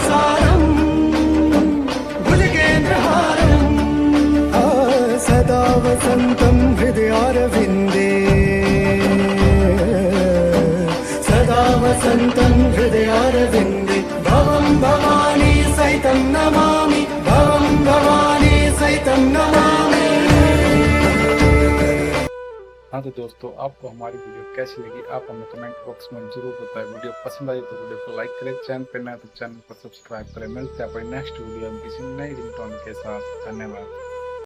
सारं भुजगेन्द्रहारं सदा वसन्तं हृदयारविन्दे सदा वसन्तं हृदयारविन्दे भवं भवानी सहितं नमामि भवं भवानी सहितं नमामि। हाँ तो दोस्तों, आपको हमारी वीडियो कैसी लगी आप हमें कमेंट बॉक्स में जरूर बताएं। वीडियो पसंद आई तो वीडियो को लाइक करें, चैनल पर नया तो चैनल को सब्सक्राइब करें। मिलते हैं अपने नेक्स्ट वीडियो में किसी नई रिंगटोन के साथ। धन्यवाद।